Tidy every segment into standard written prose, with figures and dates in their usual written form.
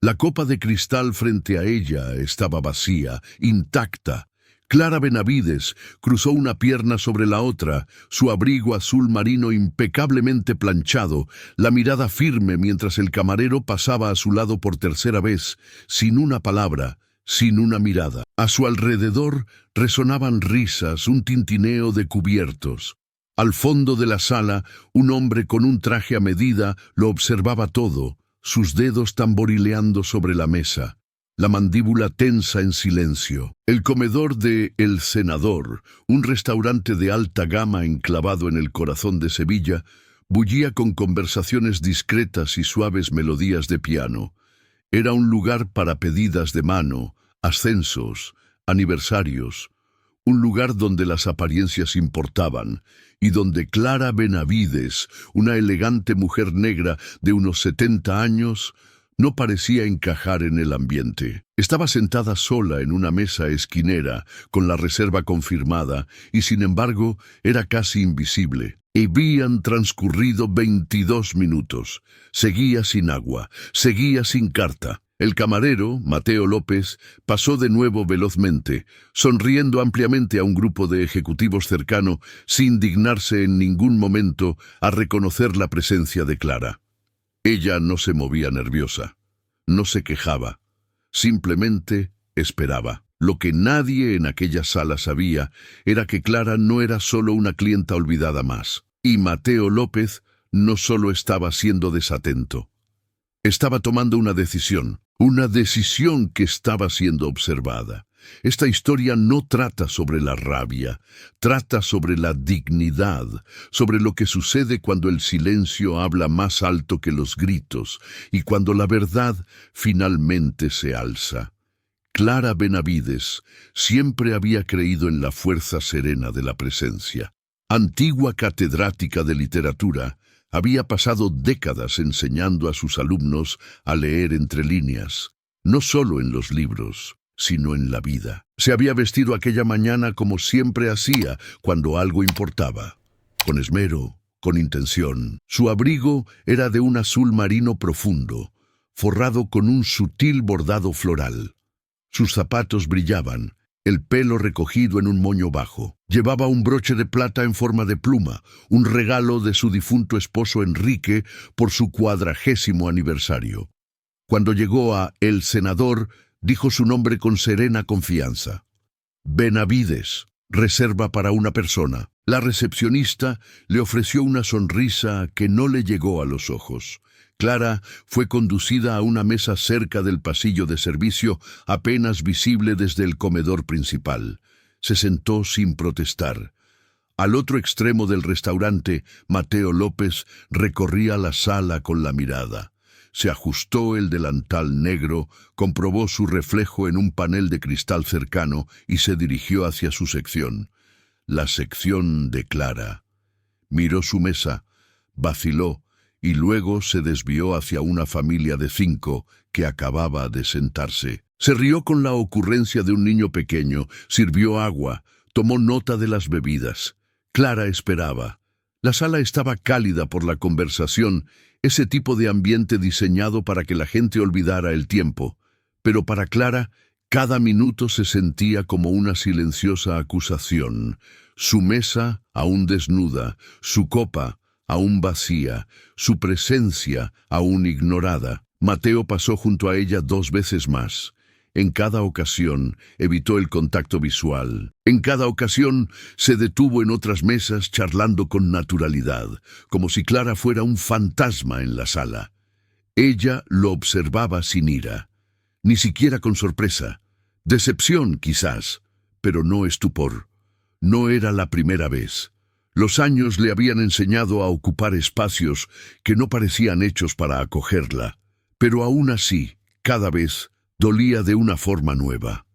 La copa de cristal frente a ella estaba vacía, intacta. Clara Benavides cruzó una pierna sobre la otra, su abrigo azul marino impecablemente planchado, la mirada firme mientras el camarero pasaba a su lado por tercera vez, sin una palabra, sin una mirada. A su alrededor resonaban risas, un tintineo de cubiertos. Al fondo de la sala, un hombre con un traje a medida lo observaba todo, sus dedos tamborileando sobre la mesa, la mandíbula tensa en silencio. El comedor de El Senador, un restaurante de alta gama enclavado en el corazón de Sevilla, bullía con conversaciones discretas y suaves melodías de piano. Era un lugar para pedidas de mano, ascensos, aniversarios, un lugar donde las apariencias importaban y donde Clara Benavides, una elegante mujer negra de unos 70 años, no parecía encajar en el ambiente. Estaba sentada sola en una mesa esquinera, con la reserva confirmada, y sin embargo era casi invisible. Habían transcurrido 22 minutos. Seguía sin agua, seguía sin carta. El camarero, Mateo López, pasó de nuevo velozmente, sonriendo ampliamente a un grupo de ejecutivos cercano, sin dignarse en ningún momento a reconocer la presencia de Clara. Ella no se movía nerviosa, no se quejaba, simplemente esperaba. Lo que nadie en aquella sala sabía era que Clara no era solo una clienta olvidada más, y Mateo López no solo estaba siendo desatento. Estaba tomando una decisión que estaba siendo observada. Esta historia no trata sobre la rabia, trata sobre la dignidad, sobre lo que sucede cuando el silencio habla más alto que los gritos y cuando la verdad finalmente se alza. Clara Benavides siempre había creído en la fuerza serena de la presencia. Antigua catedrática de literatura, había pasado décadas enseñando a sus alumnos a leer entre líneas, no solo en los libros, sino en la vida. Se había vestido aquella mañana como siempre hacía cuando algo importaba, con esmero, con intención. Su abrigo era de un azul marino profundo, forrado con un sutil bordado floral. Sus zapatos brillaban, el pelo recogido en un moño bajo. Llevaba un broche de plata en forma de pluma, un regalo de su difunto esposo Enrique por su 40º aniversario. Cuando llegó a El Senador, dijo su nombre con serena confianza. Benavides, reserva para una persona. La recepcionista le ofreció una sonrisa que no le llegó a los ojos. Clara fue conducida a una mesa cerca del pasillo de servicio, apenas visible desde el comedor principal. Se sentó sin protestar. Al otro extremo del restaurante, Mateo López recorría la sala con la mirada. Se ajustó el delantal negro, comprobó su reflejo en un panel de cristal cercano y se dirigió hacia su sección. La sección de Clara. Miró su mesa, vaciló, y luego se desvió hacia una familia de 5 que acababa de sentarse. Se rió con la ocurrencia de un niño pequeño, sirvió agua, tomó nota de las bebidas. Clara esperaba. La sala estaba cálida por la conversación, ese tipo de ambiente diseñado para que la gente olvidara el tiempo. Pero para Clara, cada minuto se sentía como una silenciosa acusación. Su mesa, aún desnuda, su copa, aún vacía, su presencia aún ignorada. Mateo pasó junto a ella 2 veces más. En cada ocasión evitó el contacto visual. En cada ocasión se detuvo en otras mesas charlando con naturalidad, como si Clara fuera un fantasma en la sala. Ella lo observaba sin ira, ni siquiera con sorpresa. Decepción, quizás, pero no estupor. No era la primera vez. Los años le habían enseñado a ocupar espacios que no parecían hechos para acogerla, pero aún así, cada vez, dolía de una forma nueva.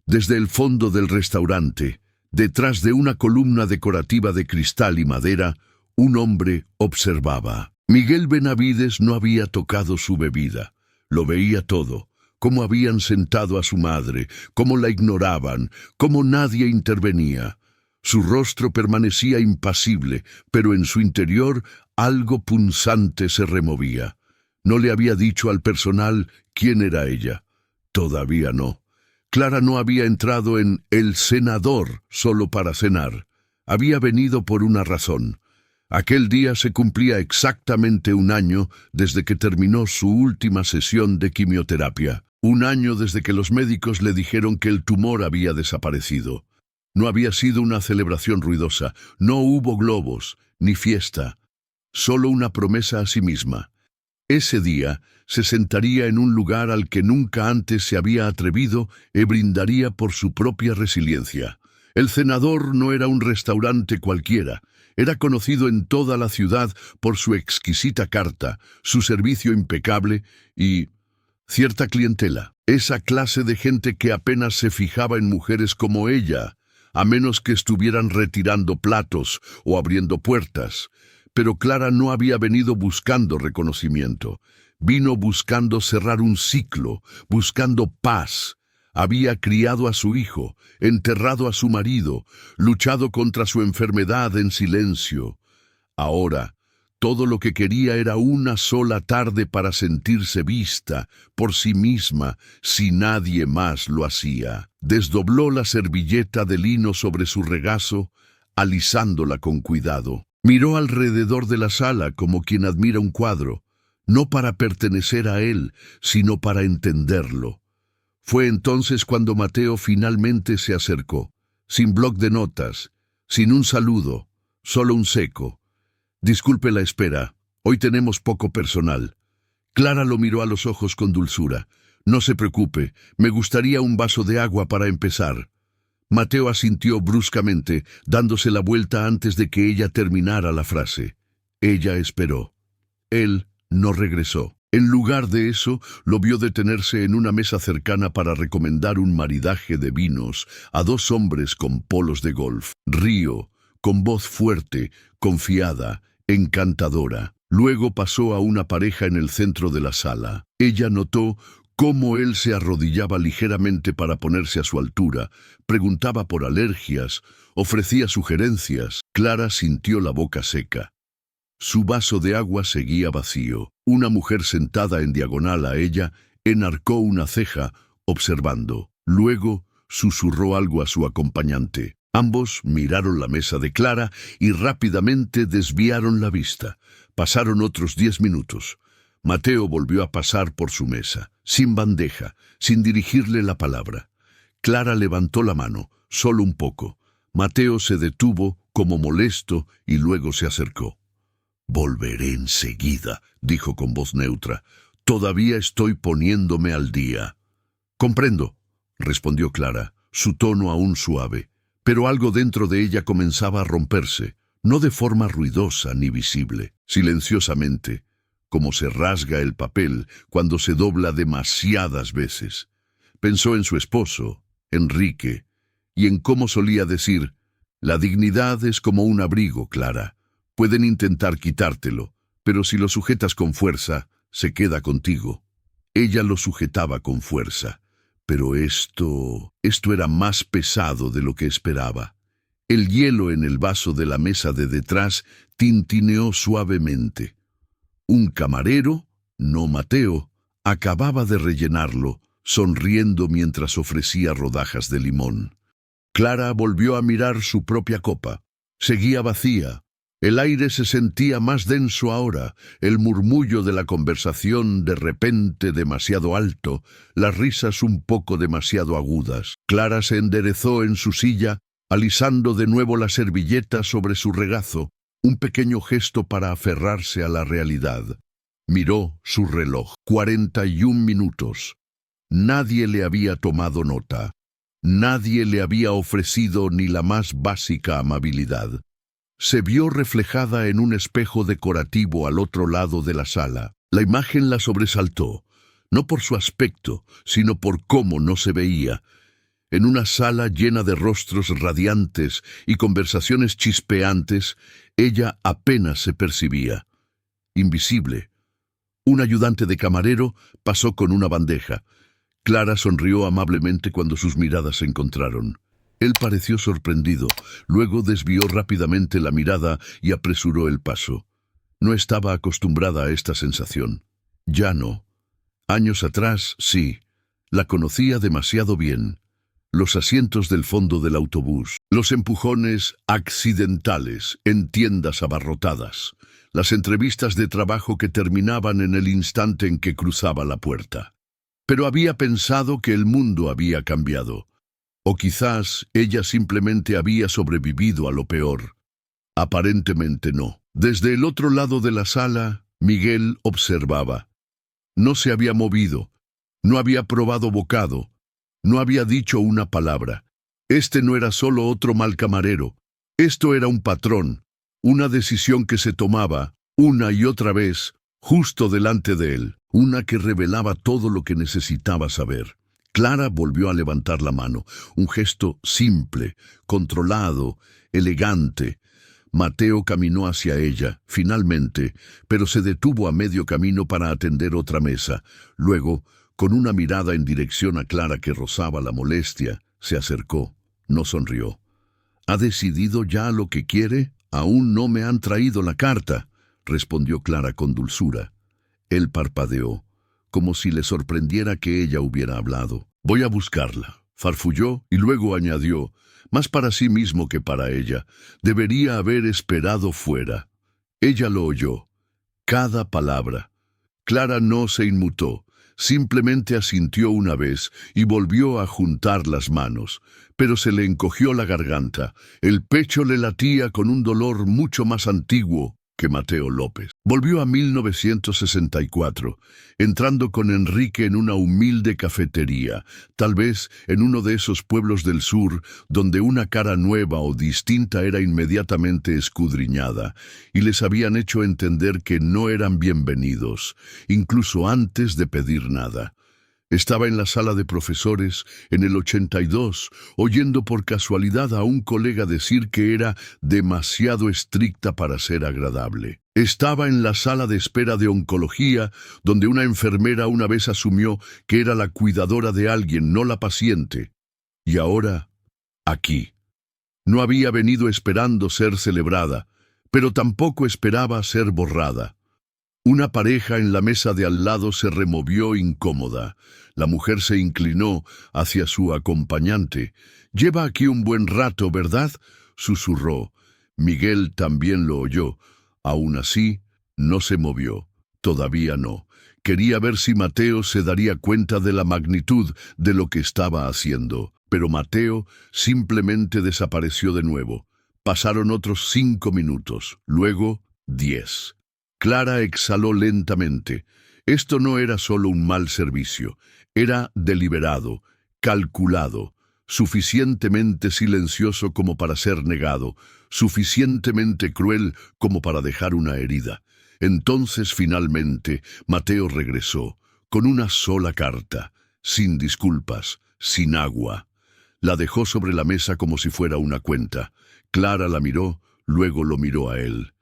Desde el fondo del restaurante, detrás de una columna decorativa de cristal y madera, un hombre observaba. Miguel Benavides no había tocado su bebida. Lo veía todo, cómo habían sentado a su madre, cómo la ignoraban, cómo nadie intervenía. Su rostro permanecía impasible, pero en su interior algo punzante se removía. No le había dicho al personal quién era ella. Todavía no. Clara no había entrado en El Senador solo para cenar. Había venido por una razón. Aquel día se cumplía exactamente 1 año desde que terminó su última sesión de quimioterapia. 1 año desde que los médicos le dijeron que el tumor había desaparecido. No había sido una celebración ruidosa, no hubo globos, ni fiesta, solo una promesa a sí misma. Ese día se sentaría en un lugar al que nunca antes se había atrevido y brindaría por su propia resiliencia. El Senador no era un restaurante cualquiera, era conocido en toda la ciudad por su exquisita carta, su servicio impecable y cierta clientela. Esa clase de gente que apenas se fijaba en mujeres como ella, a menos que estuvieran retirando platos o abriendo puertas. Pero Clara no había venido buscando reconocimiento. Vino buscando cerrar un ciclo, buscando paz. Había criado a su hijo, enterrado a su marido, luchado contra su enfermedad en silencio. Ahora, todo lo que quería era una sola tarde para sentirse vista por sí misma, si nadie más lo hacía. Desdobló la servilleta de lino sobre su regazo, alisándola con cuidado. Miró alrededor de la sala como quien admira un cuadro, no para pertenecer a él, sino para entenderlo. Fue entonces cuando Mateo finalmente se acercó, sin bloc de notas, sin un saludo, solo un seco. «Disculpe la espera, hoy tenemos poco personal». Clara lo miró a los ojos con dulzura. «No se preocupe, me gustaría un vaso de agua para empezar». Mateo asintió bruscamente, dándose la vuelta antes de que ella terminara la frase. Ella esperó. Él no regresó. En lugar de eso, lo vio detenerse en una mesa cercana para recomendar un maridaje de vinos a 2 hombres con polos de golf. Rió, con voz fuerte, confiada, encantadora. Luego pasó a una pareja en el centro de la sala. Ella notó cómo él se arrodillaba ligeramente para ponerse a su altura, preguntaba por alergias, ofrecía sugerencias. Clara sintió la boca seca. Su vaso de agua seguía vacío. Una mujer sentada en diagonal a ella enarcó una ceja, observando. Luego susurró algo a su acompañante. Ambos miraron la mesa de Clara y rápidamente desviaron la vista. Pasaron otros 10 minutos. Mateo volvió a pasar por su mesa, sin bandeja, sin dirigirle la palabra. Clara levantó la mano, solo un poco. Mateo se detuvo, como molesto, y luego se acercó. «Volveré enseguida», dijo con voz neutra. «Todavía estoy poniéndome al día». «Comprendo», respondió Clara, su tono aún suave. Pero algo dentro de ella comenzaba a romperse, no de forma ruidosa ni visible, silenciosamente, como se rasga el papel cuando se dobla demasiadas veces. Pensó en su esposo, Enrique, y en cómo solía decir: «La dignidad es como un abrigo, Clara. Pueden intentar quitártelo, pero si lo sujetas con fuerza, se queda contigo». Ella lo sujetaba con fuerza, pero esto era más pesado de lo que esperaba. El hielo en el vaso de la mesa de detrás tintineó suavemente. Un camarero, no Mateo, acababa de rellenarlo, sonriendo mientras ofrecía rodajas de limón. Clara volvió a mirar su propia copa. Seguía vacía. El aire se sentía más denso ahora, el murmullo de la conversación de repente demasiado alto, las risas un poco demasiado agudas. Clara se enderezó en su silla, alisando de nuevo la servilleta sobre su regazo, un pequeño gesto para aferrarse a la realidad. Miró su reloj. 41 minutos. Nadie le había tomado nota. Nadie le había ofrecido ni la más básica amabilidad. Se vio reflejada en un espejo decorativo al otro lado de la sala. La imagen la sobresaltó, no por su aspecto, sino por cómo no se veía. En una sala llena de rostros radiantes y conversaciones chispeantes, ella apenas se percibía. Invisible. Un ayudante de camarero pasó con una bandeja. Clara sonrió amablemente cuando sus miradas se encontraron. Él pareció sorprendido, luego desvió rápidamente la mirada y apresuró el paso. No estaba acostumbrada a esta sensación. Ya no. Años atrás, sí. La conocía demasiado bien. Los asientos del fondo del autobús, los empujones accidentales en tiendas abarrotadas, las entrevistas de trabajo que terminaban en el instante en que cruzaba la puerta. Pero había pensado que el mundo había cambiado. O quizás ella simplemente había sobrevivido a lo peor. Aparentemente no. Desde el otro lado de la sala, Miguel observaba. No se había movido, no había probado bocado, no había dicho una palabra. Este no era solo otro mal camarero. Esto era un patrón, una decisión que se tomaba, una y otra vez, justo delante de él, una que revelaba todo lo que necesitaba saber. Clara volvió a levantar la mano, un gesto simple, controlado, elegante. Mateo caminó hacia ella, finalmente, pero se detuvo a medio camino para atender otra mesa. Luego, con una mirada en dirección a Clara que rozaba la molestia, se acercó. No sonrió. ¿Ha decidido ya lo que quiere? Aún no me han traído la carta, respondió Clara con dulzura. Él parpadeó, como si le sorprendiera que ella hubiera hablado. Voy a buscarla, farfulló y luego añadió, más para sí mismo que para ella. Debería haber esperado fuera. Ella lo oyó. Cada palabra. Clara no se inmutó. Simplemente asintió una vez y volvió a juntar las manos, pero se le encogió la garganta. El pecho le latía con un dolor mucho más antiguo que Mateo López. Volvió a 1964, entrando con Enrique en una humilde cafetería, tal vez en uno de esos pueblos del sur donde una cara nueva o distinta era inmediatamente escudriñada, y les habían hecho entender que no eran bienvenidos, incluso antes de pedir nada. Estaba en la sala de profesores, en el 82, oyendo por casualidad a un colega decir que era demasiado estricta para ser agradable. Estaba en la sala de espera de oncología, donde una enfermera una vez asumió que era la cuidadora de alguien, no la paciente. Y ahora, aquí. No había venido esperando ser celebrada, pero tampoco esperaba ser borrada. Una pareja en la mesa de al lado se removió incómoda. La mujer se inclinó hacia su acompañante. «Lleva aquí un buen rato, ¿verdad?», susurró. Miguel también lo oyó. Aún así, no se movió. Todavía no. Quería ver si Mateo se daría cuenta de la magnitud de lo que estaba haciendo. Pero Mateo simplemente desapareció de nuevo. Pasaron otros 5 minutos, luego 10. Clara exhaló lentamente. Esto no era solo un mal servicio, era deliberado, calculado, suficientemente silencioso como para ser negado, suficientemente cruel como para dejar una herida. Entonces, finalmente, Mateo regresó, con una sola carta, sin disculpas, sin agua. La dejó sobre la mesa como si fuera una cuenta. Clara la miró, luego lo miró a él.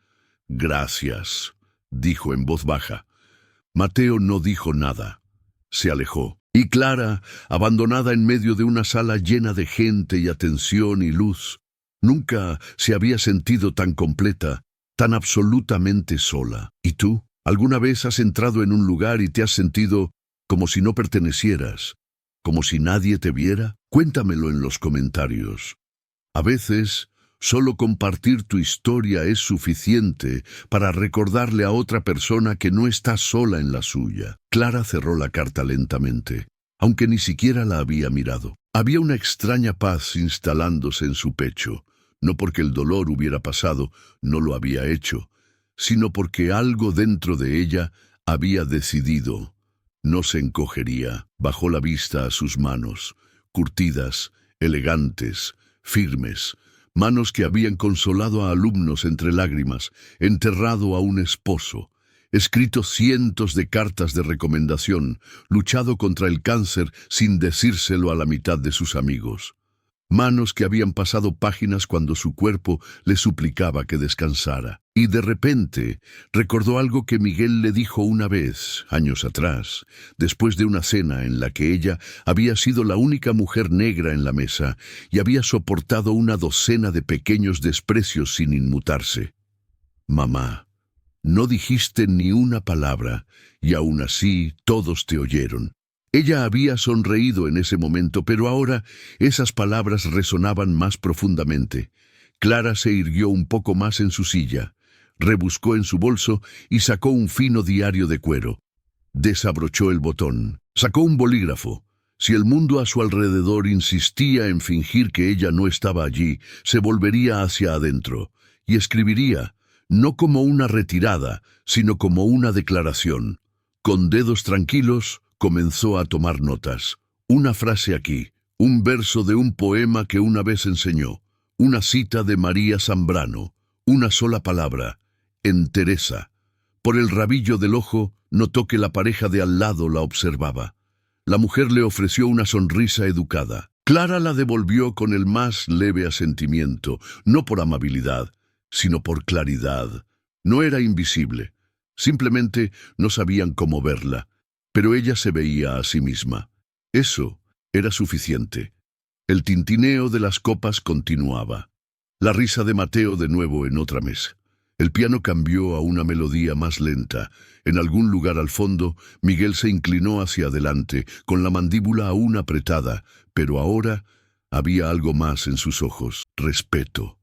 «Gracias», dijo en voz baja. Mateo no dijo nada. Se alejó. Y Clara, abandonada en medio de una sala llena de gente y atención y luz, nunca se había sentido tan completa, tan absolutamente sola. ¿Y tú? ¿Alguna vez has entrado en un lugar y te has sentido como si no pertenecieras? ¿Como si nadie te viera? Cuéntamelo en los comentarios. A veces, solo compartir tu historia es suficiente para recordarle a otra persona que no está sola en la suya. Clara cerró la carta lentamente, aunque ni siquiera la había mirado. Había una extraña paz instalándose en su pecho, no porque el dolor hubiera pasado, no lo había hecho, sino porque algo dentro de ella había decidido. No se encogería. Bajó la vista a sus manos, curtidas, elegantes, firmes, manos que habían consolado a alumnos entre lágrimas, enterrado a un esposo, escrito cientos de cartas de recomendación, luchado contra el cáncer sin decírselo a la mitad de sus amigos. Manos que habían pasado páginas cuando su cuerpo le suplicaba que descansara. Y de repente recordó algo que Miguel le dijo una vez, años atrás, después de una cena en la que ella había sido la única mujer negra en la mesa y había soportado una docena de pequeños desprecios sin inmutarse. «Mamá, No dijiste ni una palabra, y aún así todos te oyeron. Ella había sonreído en ese momento, pero ahora esas palabras resonaban más profundamente. Clara se irguió un poco más en su silla, rebuscó en su bolso y sacó un fino diario de cuero. Desabrochó el botón, sacó un bolígrafo. Si el mundo a su alrededor insistía en fingir que ella no estaba allí, se volvería hacia adentro y escribiría, no como una retirada, sino como una declaración. Con dedos tranquilos, comenzó a tomar notas. Una frase aquí, un verso de un poema que una vez enseñó, una cita de María Zambrano, una sola palabra, entereza. Por el rabillo del ojo, notó que la pareja de al lado la observaba. La mujer le ofreció una sonrisa educada. Clara la devolvió con el más leve asentimiento, no por amabilidad, sino por claridad. No era invisible, simplemente no sabían cómo verla, pero ella se veía a sí misma. Eso era suficiente. El tintineo de las copas continuaba. La risa de Mateo de nuevo en otra mesa. El piano cambió a una melodía más lenta. En algún lugar al fondo, Miguel se inclinó hacia adelante, con la mandíbula aún apretada, pero ahora había algo más en sus ojos. Respeto,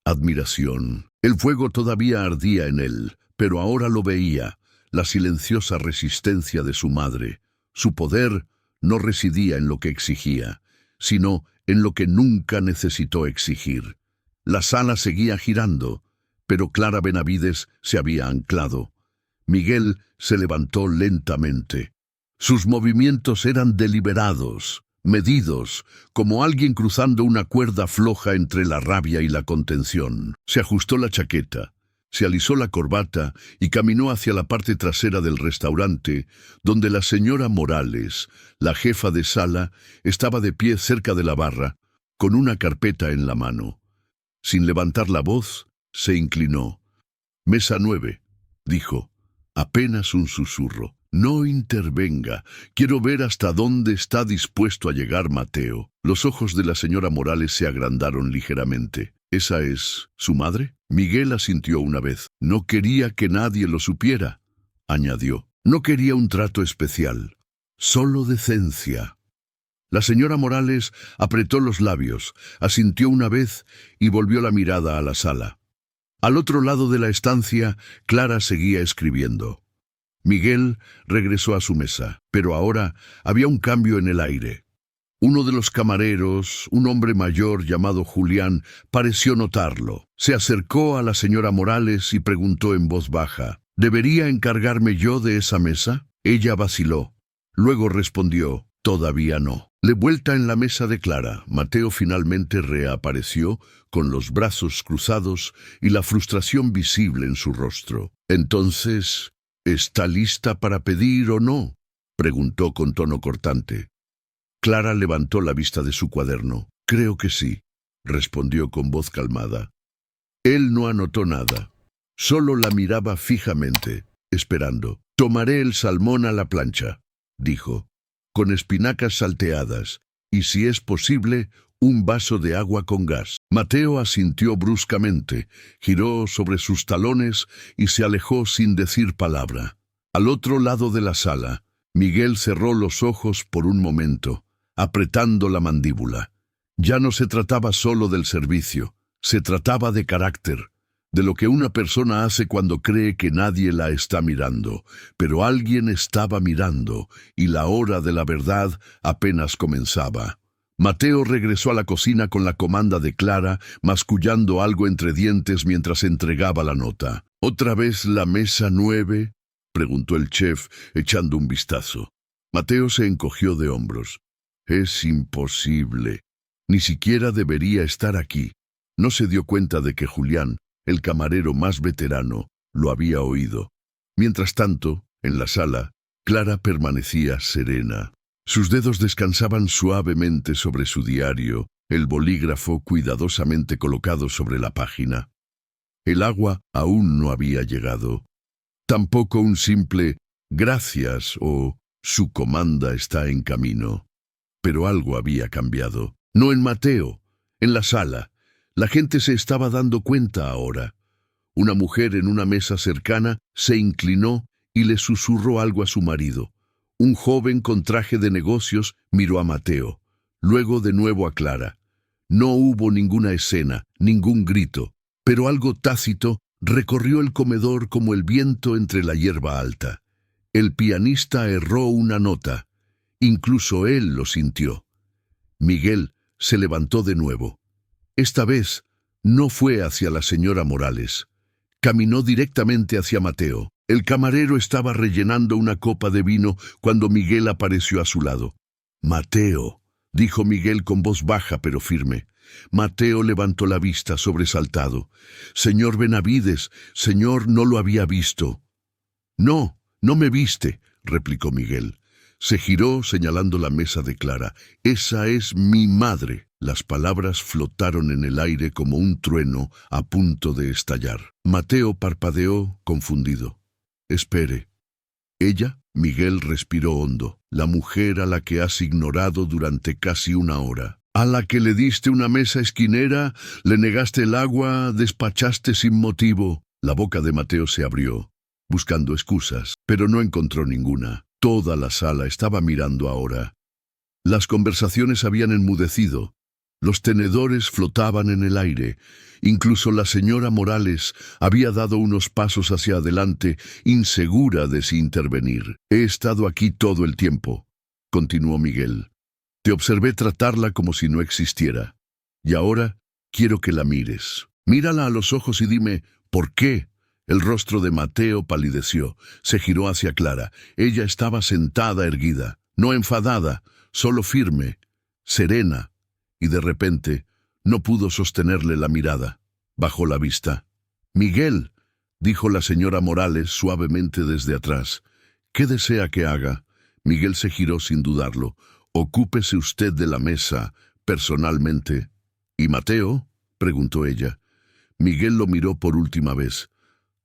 admiración. El fuego todavía ardía en él, pero ahora lo veía, la silenciosa resistencia de su madre. Su poder no residía en lo que exigía, sino en lo que nunca necesitó exigir. La sala seguía girando, pero Clara Benavides se había anclado. Miguel se levantó lentamente. Sus movimientos eran deliberados, medidos, como alguien cruzando una cuerda floja entre la rabia y la contención. Se ajustó la chaqueta, se alisó la corbata y caminó hacia la parte trasera del restaurante, donde la señora Morales, la jefa de sala, estaba de pie cerca de la barra, con una carpeta en la mano. Sin levantar la voz, se inclinó. «Mesa 9», dijo, apenas un susurro. «No intervenga. Quiero ver hasta dónde está dispuesto a llegar Mateo». Los ojos de la señora Morales se agrandaron ligeramente. «¿Esa es su madre?» Miguel asintió una vez. «No quería que nadie lo supiera», añadió. «No quería un trato especial. Solo decencia». La señora Morales apretó los labios, asintió una vez y volvió la mirada a la sala. Al otro lado de la estancia, Clara seguía escribiendo. Miguel regresó a su mesa, pero ahora había un cambio en el aire. Uno de los camareros, un hombre mayor llamado Julián, pareció notarlo. Se acercó a la señora Morales y preguntó en voz baja, «¿Debería encargarme yo de esa mesa?» Ella vaciló. Luego respondió, «Todavía no». De vuelta en la mesa de Clara, Mateo finalmente reapareció con los brazos cruzados y la frustración visible en su rostro. «Entonces, ¿está lista para pedir o no?», preguntó con tono cortante. Clara levantó la vista de su cuaderno. «Creo que sí», respondió con voz calmada. Él no anotó nada, solo la miraba fijamente, esperando. «Tomaré el salmón a la plancha», dijo, «con espinacas salteadas, y si es posible, un vaso de agua con gas». Mateo asintió bruscamente, giró sobre sus talones y se alejó sin decir palabra. Al otro lado de la sala, Miguel cerró los ojos por un momento, apretando la mandíbula. Ya no se trataba solo del servicio, se trataba de carácter, de lo que una persona hace cuando cree que nadie la está mirando, pero alguien estaba mirando, y la hora de la verdad apenas comenzaba. Mateo regresó a la cocina con la comanda de Clara, mascullando algo entre dientes mientras entregaba la nota. «¿Otra vez la mesa 9?» preguntó el chef, echando un vistazo. Mateo se encogió de hombros. «Es imposible. Ni siquiera debería estar aquí». No se dio cuenta de que Julián, el camarero más veterano, lo había oído. Mientras tanto, en la sala, Clara permanecía serena. Sus dedos descansaban suavemente sobre su diario, el bolígrafo cuidadosamente colocado sobre la página. El agua aún no había llegado. Tampoco un simple «gracias» o «su comanda está en camino». Pero algo había cambiado. No en Mateo, en la sala. La gente se estaba dando cuenta ahora. Una mujer en una mesa cercana se inclinó y le susurró algo a su marido. Un joven con traje de negocios miró a Mateo, luego de nuevo a Clara. No hubo ninguna escena, ningún grito, pero algo tácito recorrió el comedor como el viento entre la hierba alta. El pianista erró una nota. Incluso él lo sintió. Miguel se levantó de nuevo. Esta vez no fue hacia la señora Morales. Caminó directamente hacia Mateo. El camarero estaba rellenando una copa de vino cuando Miguel apareció a su lado. «Mateo», dijo Miguel con voz baja pero firme. Mateo levantó la vista sobresaltado. «Señor Benavides, señor, no lo había visto». «No, no me viste», replicó Miguel. Se giró señalando la mesa de Clara. «Esa es mi madre». Las palabras flotaron en el aire como un trueno a punto de estallar. Mateo parpadeó, confundido. «Espere». «¿Ella?» Miguel respiró hondo. «La mujer a la que has ignorado durante casi una hora. A la que le diste una mesa esquinera, le negaste el agua, despachaste sin motivo». La boca de Mateo se abrió, buscando excusas, pero no encontró ninguna. Toda la sala estaba mirando ahora. Las conversaciones habían enmudecido. Los tenedores flotaban en el aire. Incluso la señora Morales había dado unos pasos hacia adelante, insegura de si intervenir. «He estado aquí todo el tiempo», continuó Miguel. «Te observé tratarla como si no existiera. Y ahora quiero que la mires. Mírala a los ojos y dime, ¿por qué?» El rostro de Mateo palideció. Se giró hacia Clara. Ella estaba sentada erguida, no enfadada, solo firme, serena. Y de repente no pudo sostenerle la mirada. Bajó la vista. «Miguel», dijo la señora Morales suavemente desde atrás. «¿Qué desea que haga?» Miguel se giró sin dudarlo. «Ocúpese usted de la mesa, personalmente». «¿Y Mateo?», preguntó ella. Miguel lo miró por última vez.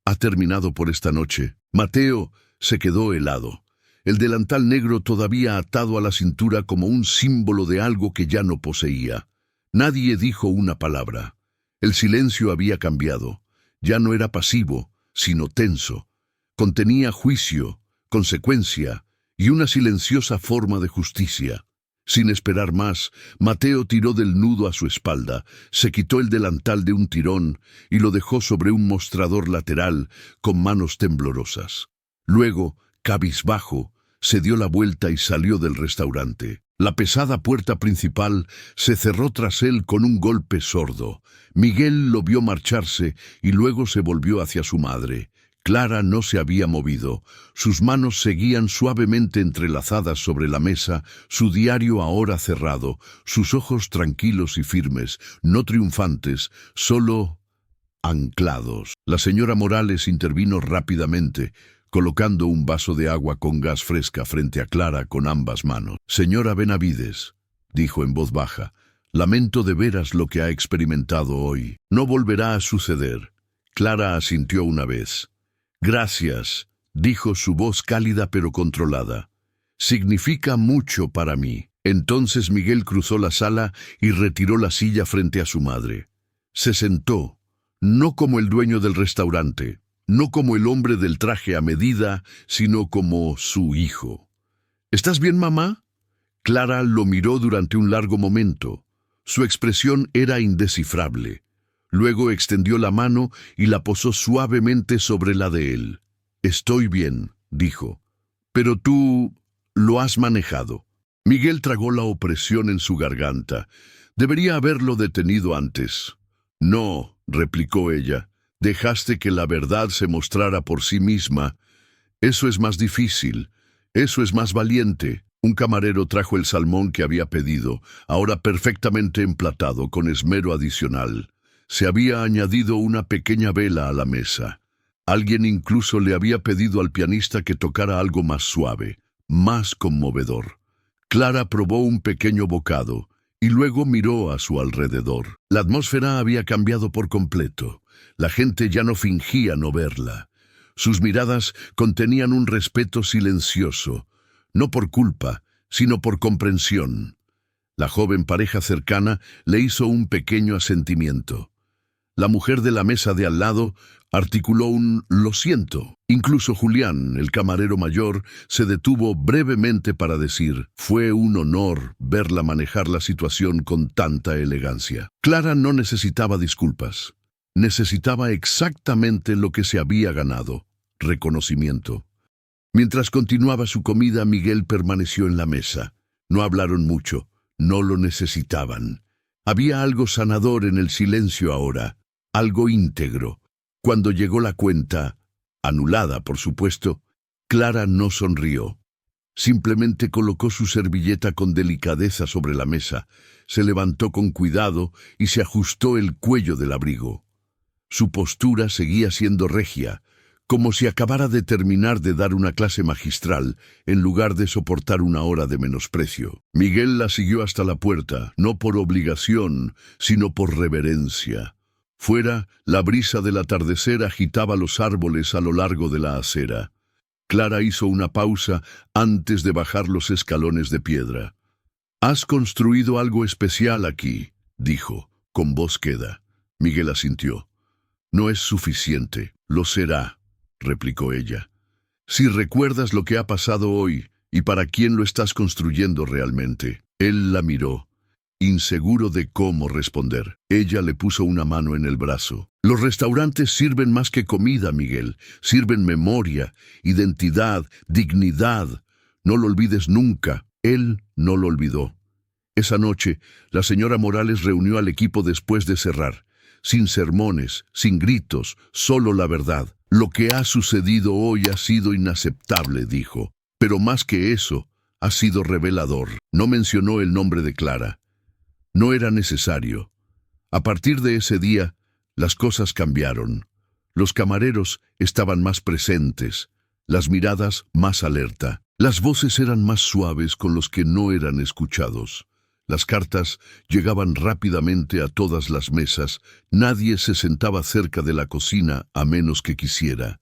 «Ha terminado por esta noche». Mateo se quedó helado. El delantal negro todavía atado a la cintura como un símbolo de algo que ya no poseía. Nadie dijo una palabra. El silencio había cambiado. Ya no era pasivo, sino tenso. Contenía juicio, consecuencia y una silenciosa forma de justicia. Sin esperar más, Mateo tiró del nudo a su espalda, se quitó el delantal de un tirón y lo dejó sobre un mostrador lateral con manos temblorosas. Luego, cabizbajo, se dio la vuelta y salió del restaurante. La pesada puerta principal se cerró tras él con un golpe sordo. Miguel lo vio marcharse y luego se volvió hacia su madre. Clara no se había movido. Sus manos seguían suavemente entrelazadas sobre la mesa, su diario ahora cerrado, sus ojos tranquilos y firmes, no triunfantes, solo anclados. La señora Morales intervino rápidamente, colocando un vaso de agua con gas fresca frente a Clara con ambas manos. «Señora Benavides», dijo en voz baja, «lamento de veras lo que ha experimentado hoy. No volverá a suceder». Clara asintió una vez. «Gracias», dijo su voz cálida pero controlada. «Significa mucho para mí». Entonces Miguel cruzó la sala y retiró la silla frente a su madre. Se sentó, no como el dueño del restaurante, no como el hombre del traje a medida, sino como su hijo. «¿Estás bien, mamá?» Clara lo miró durante un largo momento. Su expresión era indescifrable. Luego extendió la mano y la posó suavemente sobre la de él. «Estoy bien», dijo. «Pero tú lo has manejado». Miguel tragó la opresión en su garganta. Debería haberlo detenido antes. «No», replicó ella, «dejaste que la verdad se mostrara por sí misma. Eso es más difícil, eso es más valiente». Un camarero trajo el salmón que había pedido, ahora perfectamente emplatado con esmero adicional. Se había añadido una pequeña vela a la mesa. Alguien incluso le había pedido al pianista que tocara algo más suave, más conmovedor. Clara probó un pequeño bocado y luego miró a su alrededor. La atmósfera había cambiado por completo. La gente ya no fingía no verla. Sus miradas contenían un respeto silencioso, no por culpa, sino por comprensión. La joven pareja cercana le hizo un pequeño asentimiento. La mujer de la mesa de al lado articuló un «lo siento». Incluso Julián, el camarero mayor, se detuvo brevemente para decir «fue un honor verla manejar la situación con tanta elegancia». Clara no necesitaba disculpas. Necesitaba exactamente lo que se había ganado: reconocimiento. Mientras continuaba su comida, Miguel permaneció en la mesa. No hablaron mucho, no lo necesitaban. Había algo sanador en el silencio ahora, algo íntegro. Cuando llegó la cuenta, anulada por supuesto, Clara no sonrió. Simplemente colocó su servilleta con delicadeza sobre la mesa, se levantó con cuidado y se ajustó el cuello del abrigo. Su postura seguía siendo regia, como si acabara de terminar de dar una clase magistral, en lugar de soportar una hora de menosprecio. Miguel la siguió hasta la puerta, no por obligación, sino por reverencia. Fuera, la brisa del atardecer agitaba los árboles a lo largo de la acera. Clara hizo una pausa antes de bajar los escalones de piedra. «Has construido algo especial aquí», dijo, con voz queda. Miguel asintió. «No es suficiente, lo será», replicó ella. «Si recuerdas lo que ha pasado hoy y para quién lo estás construyendo realmente». Él la miró, inseguro de cómo responder. Ella le puso una mano en el brazo. «Los restaurantes sirven más que comida, Miguel. Sirven memoria, identidad, dignidad. No lo olvides nunca». Él no lo olvidó. Esa noche, la señora Morales reunió al equipo después de cerrar. Sin sermones, sin gritos, solo la verdad. «Lo que ha sucedido hoy ha sido inaceptable», dijo. «Pero más que eso, ha sido revelador». No mencionó el nombre de Clara. No era necesario. A partir de ese día, las cosas cambiaron. Los camareros estaban más presentes, las miradas más alerta. Las voces eran más suaves con los que no eran escuchados. Las cartas llegaban rápidamente a todas las mesas. Nadie se sentaba cerca de la cocina a menos que quisiera.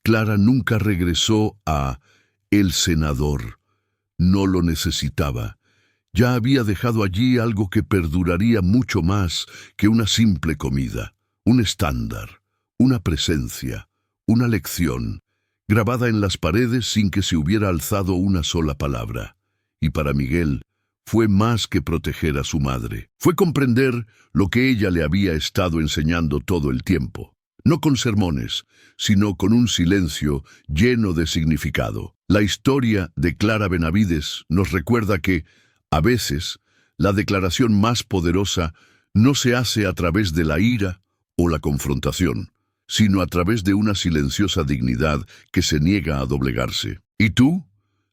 Clara nunca regresó a «el senador». No lo necesitaba. Ya había dejado allí algo que perduraría mucho más que una simple comida. Un estándar, una presencia, una lección, grabada en las paredes sin que se hubiera alzado una sola palabra. Y para Miguel, fue más que proteger a su madre. Fue comprender lo que ella le había estado enseñando todo el tiempo. No con sermones, sino con un silencio lleno de significado. La historia de Clara Benavides nos recuerda que, a veces, la declaración más poderosa no se hace a través de la ira o la confrontación, sino a través de una silenciosa dignidad que se niega a doblegarse. ¿Y tú?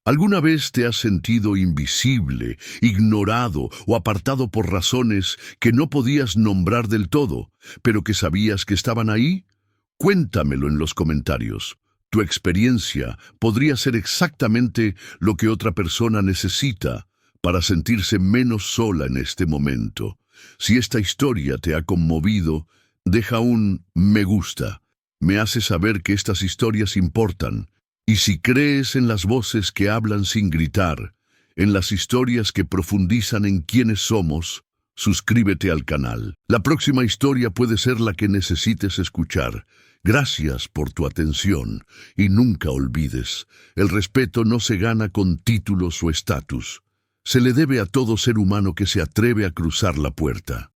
¿Alguna vez te has sentido invisible, ignorado o apartado por razones que no podías nombrar del todo, pero que sabías que estaban ahí? Cuéntamelo en los comentarios. Tu experiencia podría ser exactamente lo que otra persona necesita para sentirse menos sola en este momento. Si esta historia te ha conmovido, deja un me gusta. Me hace saber que estas historias importan. Y si crees en las voces que hablan sin gritar, en las historias que profundizan en quiénes somos, suscríbete al canal. La próxima historia puede ser la que necesites escuchar. Gracias por tu atención y nunca olvides, el respeto no se gana con títulos o estatus. Se le debe a todo ser humano que se atreve a cruzar la puerta.